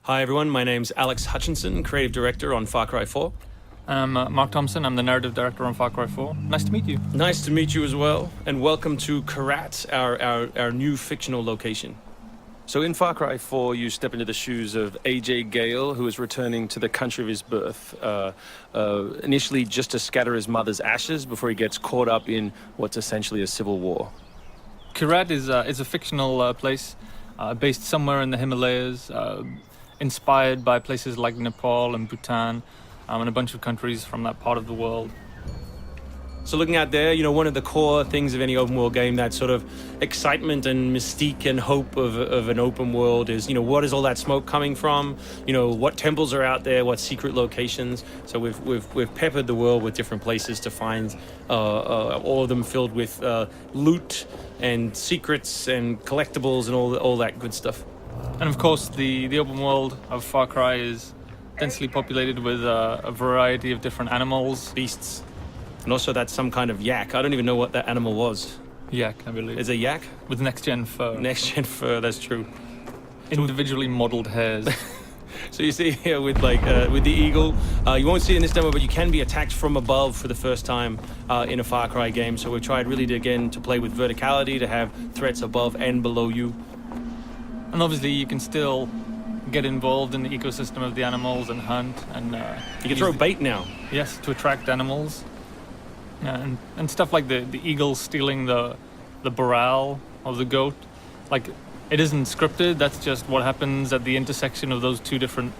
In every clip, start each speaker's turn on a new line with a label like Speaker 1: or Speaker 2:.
Speaker 1: Hi everyone, my name's Alex Hutchinson, Creative Director on Far Cry 4.
Speaker 2: I'm Mark Thompson, I'm the Narrative Director on Far Cry 4. Nice to meet you.
Speaker 1: Nice to meet you as well, and welcome to Kyrat, our new fictional location. So in Far Cry 4, you step into the shoes of AJ Gale, who is returning to the country of his birth, initially just to scatter his mother's ashes before he gets caught up in what's essentially a civil war.
Speaker 2: Kyrat is a fictional place based somewhere in the Himalayas, inspired by places like Nepal and Bhutan, and a bunch of countries from that part of the world.
Speaker 1: So looking out there, one of the core things of any open world game, that sort of excitement and mystique and hope of an open world is, what is all that smoke coming from? What temples are out there? What secret locations? So we've peppered the world with different places to find, all of them filled with loot and secrets and collectibles and all that good stuff.
Speaker 2: And of course, the open world of Far Cry is densely populated with a variety of different animals.
Speaker 1: Beasts. And also that's some kind of yak. I don't even know what that animal was.
Speaker 2: Yak, I believe.
Speaker 1: Is it a yak?
Speaker 2: With next-gen fur.
Speaker 1: Next-gen fur, that's true.
Speaker 2: Individually modeled hairs.
Speaker 1: So you see here with the eagle, you won't see it in this demo, but you can be attacked from above for the first time in a Far Cry game. So we've tried really to play with verticality, to have threats above and below you.
Speaker 2: And obviously you can still get involved in the ecosystem of the animals and hunt. And
Speaker 1: you can throw bait now.
Speaker 2: Yes, to attract animals. Yeah, and stuff like the eagle stealing the barrel of the goat. Like, it isn't scripted, that's just what happens at the intersection of those two different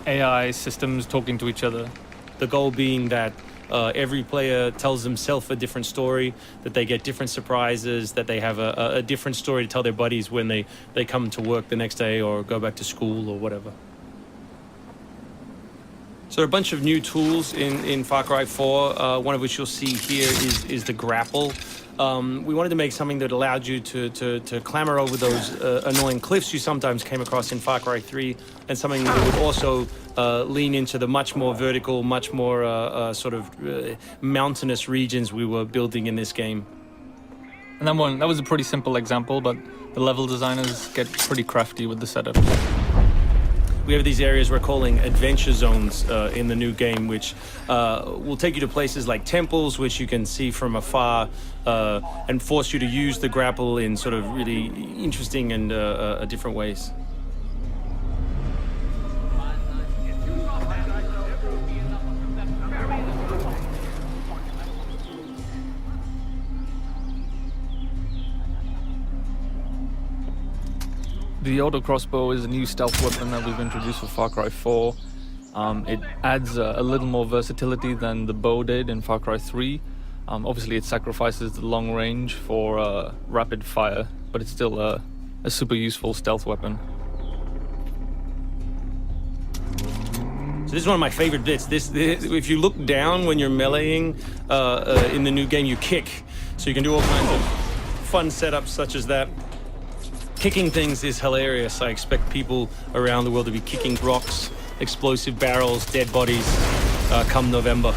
Speaker 2: AI systems talking to each other.
Speaker 1: The goal being that every player tells themselves a different story, that they get different surprises, that they have a different story to tell their buddies when they come to work the next day or go back to school or whatever. So there are a bunch of new tools in Far Cry 4, one of which you'll see here is the grapple. We wanted to make something that allowed you to clamber over those annoying cliffs you sometimes came across in Far Cry 3, and something that would also lean into the much more vertical, much more mountainous regions we were building in this game.
Speaker 2: And that was a pretty simple example, but the level designers get pretty crafty with the setup.
Speaker 1: We have these areas we're calling adventure zones in the new game, which will take you to places like temples, which you can see from afar, and force you to use the grapple in sort of really interesting and different ways.
Speaker 2: The auto crossbow is a new stealth weapon that we've introduced for Far Cry 4. It adds a little more versatility than the bow did in Far Cry 3. Obviously it sacrifices the long range for rapid fire, but it's still a super useful stealth weapon.
Speaker 1: So this is one of my favorite bits. If you look down when you're meleeing in the new game, you kick. So you can do all kinds of fun setups such as that. Kicking things is hilarious. I expect people around the world to be kicking rocks, explosive barrels, dead bodies come November.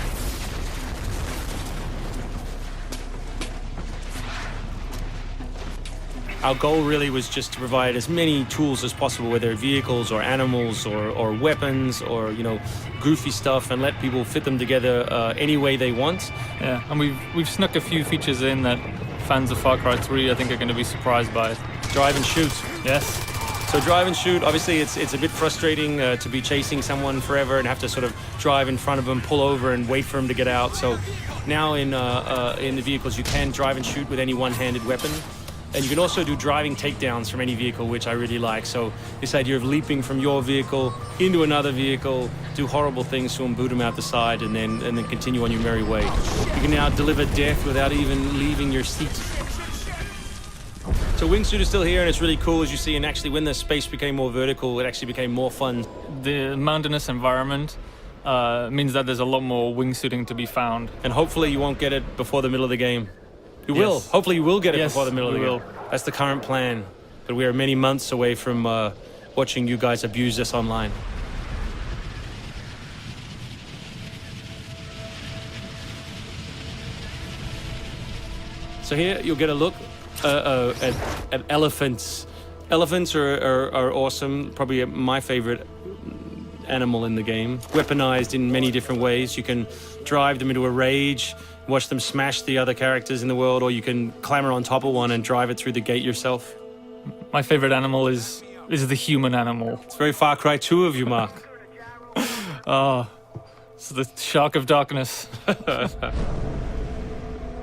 Speaker 1: Our goal really was just to provide as many tools as possible, whether vehicles or animals or weapons or goofy stuff, and let people fit them together any way they want.
Speaker 2: Yeah, and we've snuck a few features in that fans of Far Cry 3 I think are going to be surprised by.
Speaker 1: Drive and shoot.
Speaker 2: Yes.
Speaker 1: So drive and shoot, obviously it's a bit frustrating to be chasing someone forever and have to sort of drive in front of them, pull over and wait for them to get out. So now in the vehicles you can drive and shoot with any one-handed weapon. And you can also do driving takedowns from any vehicle, which I really like. So this idea of leaping from your vehicle into another vehicle, do horrible things to them, boot them out the side, and then continue on your merry way. You can now deliver death without even leaving your seat. So wingsuit is still here, and it's really cool, as you see. And actually, when the space became more vertical, it actually became more fun.
Speaker 2: The mountainous environment means that there's a lot more wingsuiting to be found.
Speaker 1: And hopefully you won't get it before the middle of the game. You will. Hopefully you will get it before the middle of the game. That's the current plan. But we are many months away from watching you guys abuse this online. So here you'll get a look at elephants. Elephants are awesome. Probably my favorite animal in the game, weaponized in many different ways. You can drive them into a rage, watch them smash the other characters in the world, or you can clamber on top of one and drive it through the gate yourself.
Speaker 2: My favorite animal is the human animal.
Speaker 1: It's very Far Cry 2 of you, Mark.
Speaker 2: It's the shark of darkness.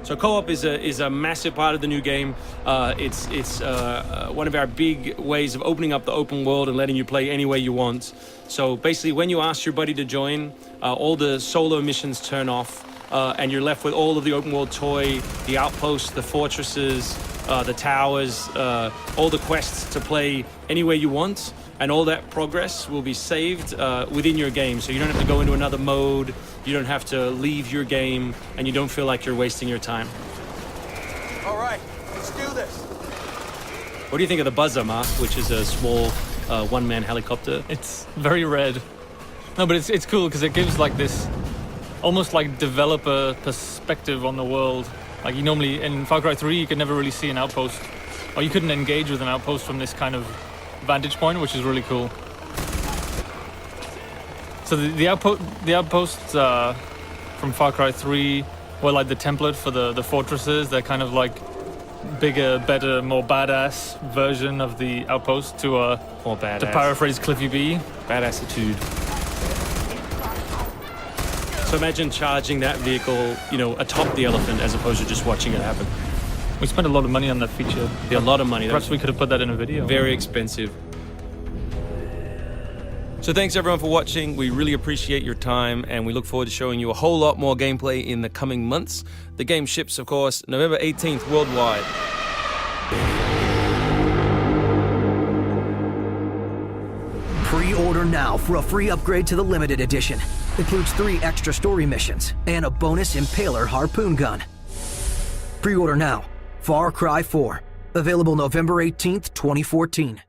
Speaker 1: So co-op is a massive part of the new game. It's one of our big ways of opening up the open world and letting you play any way you want. So basically, when you ask your buddy to join, all the solo missions turn off, and you're left with all of the open world toy, the outposts, the fortresses, the towers, all the quests to play any way you want. And all that progress will be saved within your game. So you don't have to go into another mode, you don't have to leave your game, and you don't feel like you're wasting your time.
Speaker 3: All right, let's do this.
Speaker 1: What do you think of the Buzzer, Mark, which is a small one-man helicopter?
Speaker 2: It's very red. No, but it's cool because it gives like this almost like developer perspective on the world. Like you normally, in Far Cry 3, you could never really see an outpost, or you couldn't engage with an outpost from this kind of vantage point, which is really cool. So the outposts from Far Cry 3 were like the template for the fortresses. They're kind of like bigger, better, more badass version of the outpost to
Speaker 1: More badass.
Speaker 2: to paraphrase Cliffy B.
Speaker 1: Badassitude. So imagine charging that vehicle, atop the elephant as opposed to just watching it happen.
Speaker 2: We spent a lot of money on that feature.
Speaker 1: A lot of money.
Speaker 2: Perhaps we could have put that in a video.
Speaker 1: Very expensive. So thanks everyone for watching. We really appreciate your time, and we look forward to showing you a whole lot more gameplay in the coming months. The game ships, of course, November 18th worldwide.
Speaker 4: Pre-order now for a free upgrade to the limited edition. Includes 3 extra story missions and a bonus Impaler harpoon gun. Pre-order now. Far Cry 4. Available November 18th, 2014.